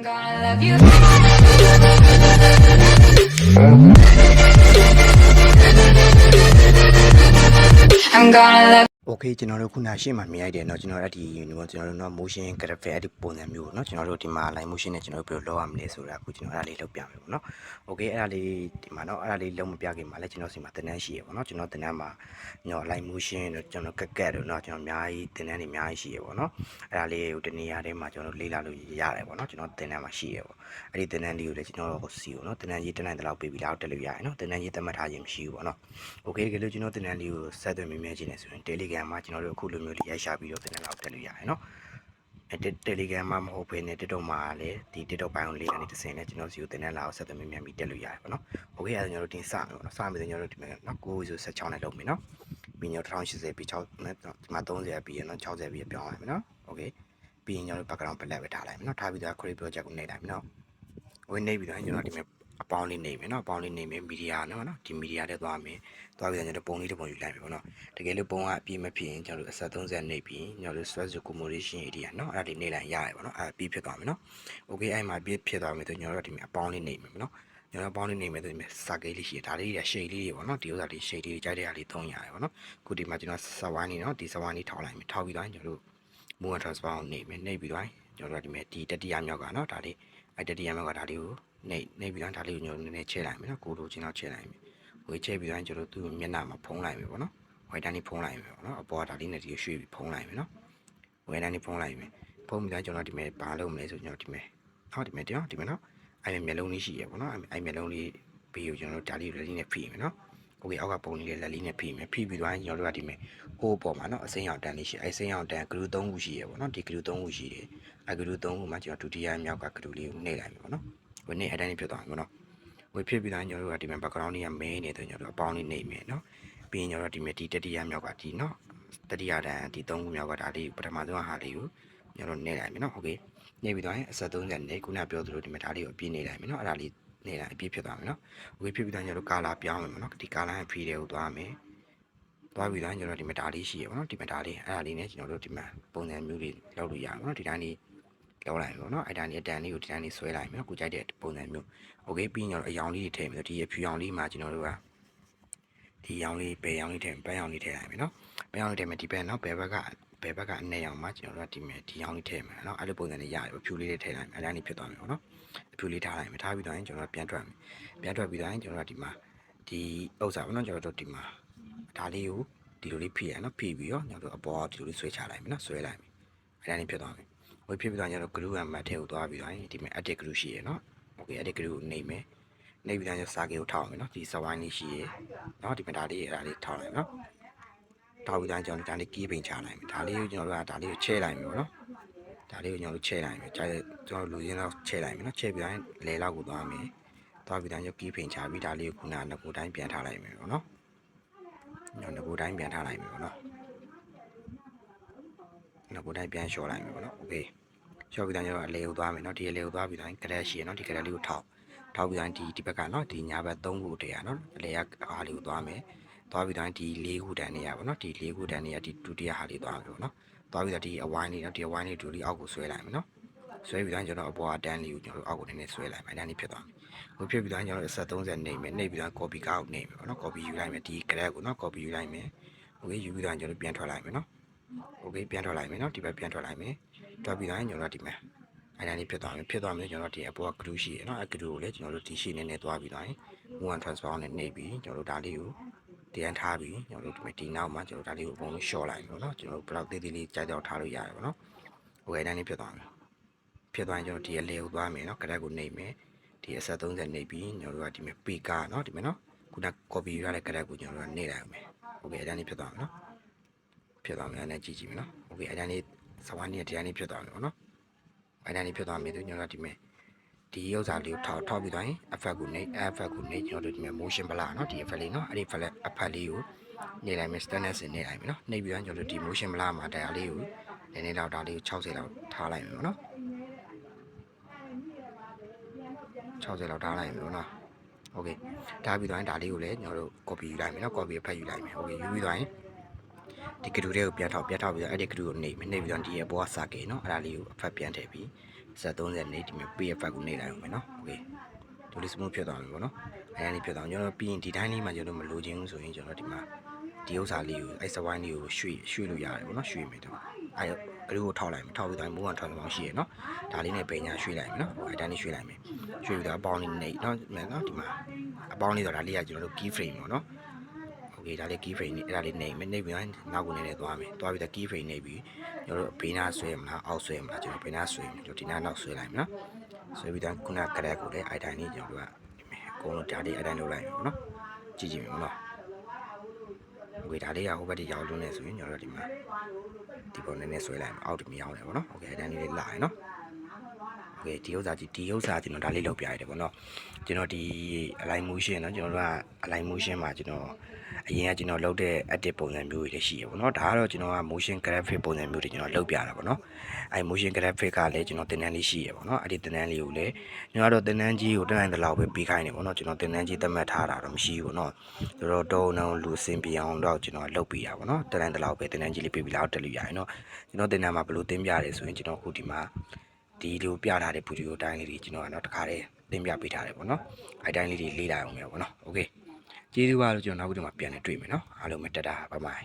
gonna love you. I'm gonna love Okay ကျွန်တော်တို့ခုနရှေ့မှာမြင်ရတဲ့เนาะကျွန်တော်တို့ကျွန်တော်တို့เนาะ motion graphic အဲ့ဒီပုံစံမျိုးเนาะကျွန်တော်တို့ဒီမှာ line motion နဲ့ကျွန်တော်တို့ဘယ်လိုလုပ်ရမလဲဆိုတာအခုကျွန်တော်အဲ့ဒါလေးလုပ်ပြမယ်ပေါ့เนาะ Okay အဲ့ဒါလေးဒီမှာเนาะအဲ့ဒါလေးလုံးမပြခင်မှာလဲကျွန်တော်စီမှာသင်တန်းရှိရပေါ့เนาะကျွန်တော်သင်တန်းမှာเนาะ line motion တို့ကျွန်တော်ကက်တို့เนาะကျွန်တော်အများကြီးသင်တန်းတွေအများကြီးရှိရပေါ့เนาะအဲ့ဒါလေးကိုတနေရာထဲမှာကျွန်တော်လေ့လာလို့ရတယ်ပေါ့เนาะကျွန်တော်သင်တန်းမှာရှိရပေါ့အဲ့ဒီသင်တန်းလေးကိုလည်းကျွန်တော်စီကိုเนาะသင်တန်းကြီးတက်နိုင်တဲ့လောက်ပေးပြီးလောက်တက်လို့ရတယ်เนาะသင်တန်းကြီးသတ်မှတ်ထားခြင်းမရှိဘူးပေါ့เนาะ Okay ကြလို့ကျွန်တော်သင်တန်းလေးကိုဆက်သွယ်မြင်မြင်ခြင်းနဲ့ဆိုရင် Telegram မှာကျွန်တော်တို့အခုလိုမျိုးလေးရိုက်ရှာပြီးတော့သင်တန်းလောက်တက်လို့ရတယ်เนาะTelegram မှာမဟုတ်ဘဲနဲ့ TikTok မှာလည်းဒီ TikTok ပိုင်းကိုလေးကနေတစ်စင်းနဲ့ကျွန်တော်စီကိုသင်တန်းလာကိုဆက်သွယ်မြင်မြင်ပြီးတက်လို့ရတယ်ပေါ့เนาะ Okay အဲ့ဒါကျွန်တော်တို့တင်စမယ်ပေါ့เนาะစမယ်ဆိုကျွန်တော်တို့ဒီမှာเนาะ9ဆို16နဲ့လုပ်မယ်เนาะပြီးရင်1080ပြီး6နဲ့ဒီမှာ30ပြီးရင်เนาะ60ပြီးပြောင်းလိုက်မယ်เนาะ Okay ပြီးရင်ကျွန်တော်တို့ background black ပဲထားလိုက်မယ်เนาะထားပြီးတော့ create project ကိုနှိပ်လိုက်မယ်เนาะဝင်နှိပ်ပြီးတော့ကျွန်တော်ဒီမှာအပေါင်းလေးနေမယ်เนาะအပေါင်းလေးနေမယ်မီဒီယာเนาะဒီမီဒီယာထဲသွားမယ်သွားပြီးတော့ကျွန်တော်ပုံလေးတစ်ပုံယူလိုက်မယ်ပေါ့เนาะတကယ်လို့ပုံကအပြည့်မဖြစ်ရင်ကျွန်တော်တို့အဆက်30နေပြီးကျွန်တော်တို့ stress accommodation area เนาะအဲ့ဒါဒီနေလိုက်ရတယ်ပေါ့เนาะအဲ့ပြီးဖြစ်သွားမယ်เนาะ Okay အဲ့မှာပြီးဖြစ်သွားမယ်ဆိုကျွန်တော်တို့ဒီမှာအပေါင်းလေးနေမယ်ပေါ့เนาะကျွန်တော်အပေါင်းလေးနေမယ်ဆိုဒီမှာစာကိတ်လေးရှိတယ်ဒါလေးတွေ shade လေးတွေပေါ့เนาะဒီဥစ္စာလေး shade လေးကြိုက်တဲ့အားလေးသုံးရတယ်ပေါ့เนาะခုဒီမှာကျွန်တော်စဝိုင်းနေเนาะဒီစဝိုင်းလေးထောက်လိုက်မယ်ထောက်ပြီးတော့ကျွန်တော်တို့ move transfer ကိုနေမယ်နေပြီးတော့ကျွန်တော်တို့ဒီမှာဒီတတိယမြောက်ကเนาะဒါလေးအဲ့တတိယမြောက်ကဒါလေးကိုနေပြီးတော့ဒါလေးကိုကျွန်တော်နည်းနည်းချဲလိုက်မယ်နော်ကိုလိုချင်းတော့ချဲလိုက်မယ်ဝေးချဲပြီးတော့ကျွန်တော်သူ့မျက်နှာမှာဖုံးလိုက်မယ်ပေါ့နော်ဝေးတန်းလေးဖုံးလိုက်မယ်ပေါ့နော်အပေါ်ကဒါလေးနဲ့ဒီရွှေ့ပြီးဖုံးလိုက်မယ်နော်ဝေးတန်းလေးဖုံးလိုက်မယ်ဖုံးပြီးတော့ကျွန်တော်ဒီမဲ့ဘာလုပ်မလဲဆိုကျွန်တော်ဒီမဲ့ဟောဒီမဲ့ဒီမဲ့နော်အဲ့မျက်လုံးလေးရှိရပေါ့နော်အဲ့မျက်လုံးလေးပြီးကိုကျွန်တော်ဒါလေးလက်လေးနဲ့ဖိမယ်နော်โอเคအောက်ကပုံလေးလက်လေးနဲ့ဖိမယ်ဖိပြီးတော့ကျွန်တော်တို့ကဒီမဲ့အိုးပေါ်မှာနော်အစိမ်းရောင်တန်းလေးရှိအဲ့စိမ်းရောင်တန်းဂရု3ခုရှိရပေါ့နော်ဒီဂရု3ခုရှိတယ်အဲ့ဂရု3ခုမှာကျွန်တော်ဒုတိယမြောက်ကဂရုလေးကိုနှိပ်လိုက်မယ်ပေါ့နော်ဝင်းနေအတိုင်းဖြစ်သွားမှာပေါ့နော်ဝေဖြစ်ပြီးတော့ကျွန်တော်တို့ကဒီမှာ background လေးက main နေတယ်ကျွန်တော်တို့အပေါင်းလေးနေမယ်နော်ပြီးရင်ကျွန်တော်တို့ဒီမှာဒီတတိယမြောက်ကဒီနော်တတိယတန်းဒီ3ခုမြောက်ကဒါလေးပထမဆုံးဟာလေးကိုကျွန်တော်နေလိုက်မယ်နော်โอเคနေပြီးတော့အဆက်30နေခုနပြောသလိုဒီမှာဒါလေးကိုအပြည့်နေလိုက်မယ်နော်အဲ့ဒါလေးနေလိုက်အပြည့်ဖြစ်သွားမယ်နော်โอเคဖြစ်ပြီးတော့ကျွန်တော်တို့ color ပြောင်းမယ်နော်ဒီ color ရဲ့ free တွေကိုသွားမယ်သွားပြီးတော့ကျွန်တော်ဒီမှာဒါလေးရှိရပါတော့ဒီမှာဒါလေးအဲ့ဒါလေးနဲ့ကျွန်တော်တို့ဒီမှာပုံစံမျိုးတွေလောက်လို့ရအောင်နော်ဒီတိုင်းလေးလောက်လိုက်ပေါ့နော်အဲ့ဒါနေအတန်လေးကိုဒီတိုင်းလေးဆွဲလိုက်မယ်နော်ကိုကြိုက်တဲ့ပုံစံမျိုးโอเคပြီးရင်တော့အယောင်လေးတွေထည့်မယ်ဒီဖြူရောင်လေးမှာကျွန်တော်တို့ကဒီရောင်လေးဘယ်ရောင်လေးထည့်ပန်းရောင်လေးထည့်လိုက်မယ်နော်ပန်းရောင်လေးထည့်မယ်ဒီဘက်နော်ဘယ်ဘက်ကအနဲ့ရောင်မှာကျွန်တော်တို့ကဒီရောင်လေးထည့်မယ်နော်အဲ့လိုပုံစံလေးရတယ်ဖြူလေးတွေထည့်လိုက်မယ်အဲ့ဒါနေဖြစ်သွားမယ်ပေါ့နော်ဖြူလေးထားလိုက်မယ်ထားပြီးတော့ကျွန်တော်တို့ပြန်ထွက်မယ်ပြန်ထွက်ပြီးတော့ကျွန်တော်တို့ဒီမှာဒီဥစ္စာပေါ့နော်ကျွန်တော်တို့ဒီမှာဒါလေးကိုဒီလိုလေးဖိရနော်ဖိပြီးတော့ကျွန်တော်တို့အပေါ်ဒီလိုလေးဆွဲချလိုက်မယ်နော်ဆွဲလိုက်မယ်အဲ့ဒါနေဖြစ်သွားမယ်ဝေးဖြစ်ပြီးတော့ကျွန်တော် glue ကမတ်ထဲကိုသွားပြီးတော့ဒီမှာ edit glue ရှိရနော် okay edit glue ကိုနှိပ်မယ်နှိပ်ပြီးတော့ကျွန်တော်စာကေကိုထောက်မယ်နော်ဒီစဝိုင်းလေးရှိရနော်ဒီမှာဒါလေးအဲ့ဒါလေးထောက်လိုက်နော်ထောက်ပြီးတော့ကျွန်တော်ဒါလေး key ပင်ချလိုက်မယ်ဒါလေးကိုကျွန်တော်တို့ကဒါလေးကိုချဲလိုက်မယ်ပေါ့နော်ဒါလေးကိုကျွန်တော်တို့ချဲလိုက်မယ်ကျွန်တော်လူရင်းတော့ချဲလိုက်မယ်နော်ချဲပြီးတော့လေလောက်ကိုသွားမယ်သွားပြီးတော့ကျွန်တော် key ပင်ချပြီးဒါလေးကိုခုနကငကိုတိုင်းပြန်ထားလိုက်မယ်ပေါ့နော်ကျွန်တော်ငကိုတိုင်းပြန်ထားလိုက်မယ်ပေါ့နော်ငကိုတိုင်းပြန်လျှော်လိုက်မယ်ပေါ့နော် okayရှော့ပြီးတော့ကျွန်တော်အလေကိုသွားမယ်เนาะဒီအလေကိုသွားပြီးတော့ကရက်ရှိရเนาะဒီကရက်လေးကိုထောက်ပြီးတော့ဒီဘက်ကเนาะဒီညာဘက်3ခုတည်းရเนาะအလေကအားလေးကိုသွားမယ်သွားပြီးတော့ဒီ4ခုတန်းနေရပါเนาะဒီ4ခုတန်းနေရဒီဒုတိယဟာလေးသွားမယ်ပေါ့เนาะသွားပြီးတော့ဒီအဝိုင်းလေးเนาะဒီအဝိုင်းလေးဒူလေးအောက်ကိုဆွဲလိုက်မယ်เนาะဆွဲပြီးတော့ကျွန်တော်အပေါ်အတန်းလေးကိုကျွန်တော်အောက်ကိုနည်းနည်းဆွဲလိုက်မယ်အဲ့ဒါနေဖြစ်သွားမယ်ဟိုဖြစ်ပြီးတော့ကျွန်တော်ဆက်30နေမယ်နေပြီးတော့ copy ကောက်နေမယ်ပေါ့เนาะ copy ယူလိုက်မယ်ဒီကရက်ကိုเนาะ copy ယူလိုက်မယ်โอเคယူပြီးတော့ကျွန်တော်ပြန်ထွက်လိုက်မယ်เนาะโอเคပြန်ထွက်လိုက်မယ်เนาะဒီဘက်ပြန်ထွက်လိုက်မယ်ထွက်ပြီးတော့ကျွန်တော်ဒီမှာအဲ့ဒါလေးဖြစ်သွားမယ်ကျွန်တော်ဒီအပေါ်က glue ရှိရနော်အဲ့ glue ကိုလည်းကျွန်တော်တို့ဒီရှိနေနေသွားပြီးတော့ move transfer နဲ့နှိပ်ပြီးကျွန်တော်တို့ဒါလေးကိုတရားထားပြီးကျွန်တော်တို့ဒီနောက်မှာကျွန်တော်ဒါလေးကိုအကုန်လုံး short လိုက်ပါတော့ကျွန်တော်တို့ block သေးသေးလေးကြိုက်တော့ထားလို့ရတယ်ပေါ့နော်ဟိုအဲ့ဒါလေးဖြစ်သွားမယ်ဖြစ်သွားရင်ကျွန်တော်ဒီအလေကိုသွားမယ်နော်ကရက်ကိုနှိပ်မယ်ဒီအဆက်30နှိပ်ပြီးကျွန်တော်တို့ကဒီမှာ peak နော်ဒီမှာနော်ခုန copy ရတဲ့ကရက်ကိုကျွန်တော်တို့နှိပ်လိုက်အောင်မယ်โอเคအဲ့ဒါလေးဖြစ်သွားမယ်နော်ဖြစ်သွားမယ်အဲ့ဒါကြည့်မယ်နော်โอเคအဲ့ဒါလေးစဝါနီးတရားလေးဖြစ်သွားမယ်ပေါ့နော်အဲ့ဒါလေးဖြစ်သွားပြီဆိုကျွန်တော်တို့ဒီမဲ့ဒီဥစ္စာလေးကိုထောက်ပြီးတော့ effect ကိုနေကျွန်တော်တို့ဒီမဲ့ motion blur เนาะဒီ effect လေးเนาะအဲ့ဒီ effect လေးကိုနေလိုက်မယ် standard နေလိုက်မယ်เนาะနေပြီးတော့ကျွန်တော်တို့ဒီ motion blur မှာတရားလေးကိုနည်းနည်းလောက်ဒါလေးကို60လောက်ထားလိုက်မယ်เนาะ60လောက်ထားလိုက်မယ်เนาะโอเคထားပြီးတော့ဒါလေးကိုလည်းကျွန်တော်တို့ copy ယူလိုက်မယ်เนาะ copy effect ယူလိုက်မယ်โอเคယူပြီးတော့ ဒီကတူတွေကိုပြန်ထောက်ပြီးတော့အဲ့ဒီကတူကိုနှိပ်ပြီးတော့ဒီရဲ့ဘောကစကေနော်အဲ့ဒါလေးကိုအဖက်ပြန်ထည့်ပြီး30နေဒီမှာ PF ကိုနှိပ်လိုက်အောင်မယ်နော်โอเคဒီလို smooth ဖြစ်သွားပြီပေါ့နော်အဲ့ဒါလေးဖြစ်သွားကျွန်တော်ပြီးရင်ဒီတိုင်းလေးမှာကျွန်တော်မလိုချင်ဘူးဆိုရင်ကျွန်တော်ဒီမှာဒီဥစ္စာလေးကိုအဲ့စဝိုင်းလေးကိုရွှေ့လို့ရတယ်ပေါ့နော်ရွှေ့မယ်တော့အဲ့ကလေးကိုထောက်လိုက်မယ်ထောက်ပြီးတိုင်းမိုးကထောက်လို့ရှိရနော်ဒါလေးနဲ့ပင်ညာရွှေ့လိုက်မယ်နော်အဲ့တိုင်းလေးရွှေ့လိုက်မယ်ရွှေ့ပြီးတော့အပေါင်းလေးနှိပ်နော်ဒီမှာအပေါင်းလေးဆိုဒါလေးကကျွန်တော်တို့ key frame ပေါ့နော်โอเคဒါလေး key frame အဲ့ဒါလေးနှိပ်ပြီးတော့နောက်ကိုနေသွားမယ်သွားပြီးတော့ key frame နှိပ်ပြီးကျွန်တော်တို့ဘေးနားဆွဲမလားအောက်ဆွဲမလားကျွန်တော်ဘေးနားဆွဲမယ်ကျွန်တော်ဒီနားနောက်ဆွဲလိုက်မယ်နော်ဆွဲပြီးတော့ခုနကရက်ကိုလည်းအဲ့တိုင်းလေးကျွန်တော်တို့ကအကုန်လုံးဒါလေးအဲ့တိုင်းလုပ်လိုက်မယ်နော်ကြည့်မယ်နော်โอเคဒါလေးကဟိုဘက်ဒီရောက်လုံးနေဆိုရင်ကျွန်တော်တို့ဒီမှာဒီပေါ်နည်းနည်းဆွဲလိုက်မယ်အောက်ဒီမရောက်နဲ့ပေါ့နော်โอเคအဲ့တိုင်းလေးလာရနော်โอเคဒီဥစ္စာကျွန်တော်ဒါလေးလုပ်ပြရတယ်ပေါ့နော်ကျွန်တော်ဒီ align motion เนาะကျွန်တော်တို့က align motion မှာကျွန်တော်အရင်ကကျွန်တော်လုပ်တဲ့ edit ပုံစံမျိုးတွေရှိရပေါ့နော်ဒါကတော့ကျွန်တော်က motion graphic ပုံစံမျိုးတွေကျွန်တော်လုပ်ပြတာပေါ့နော်အဲ motion graphic ကလည်းကျွန်တော်သင်တန်းလေးရှိရပေါ့နော်အဲ့ဒီသင်တန်းလေးကိုလည်းကျွန်တော်တို့သင်တန်းကြီးကိုတက်နိုင်တဲ့လောက်ပဲပြီးခိုင်းနေပေါ့နော်ကျွန်တော်သင်တန်းကြီးသတ်မှတ်ထားတာတော့မရှိဘူးပေါ့နော်ဆိုတော့တုံးနှုံးလူစင်ပြအောင်တော့ကျွန်တော်လုပ်ပြတာပေါ့နော်တက်နိုင်တဲ့လောက်ပဲသင်တန်းကြီးလေးပြီးပြီးလောက်တက်လို့ရရင်နော်ကျွန်တော်သင်တန်းမှာဘယ်လိုသင်ပြရဲဆိုရင်ကျွန်တော်ခုဒီမှာဒီလိုပြထားတဲ့ဗီဒီယိုတိုင်းလေးတွေကျွန်တော်ကတော့တခါတည်းသင်ပြပေးထားတယ်ပေါ့နော်အဲ့တိုင်းလေးတွေလေ့လာအောင်မယ်ပေါ့နော်โอเคကျေးဇူးပါလို့ကျွန်တော်နောက်ဗီဒီယိုမှာပြန်လည်တွေ့မယ်နော်အားလုံးပဲတက်တာဘိုင်ဘိုင်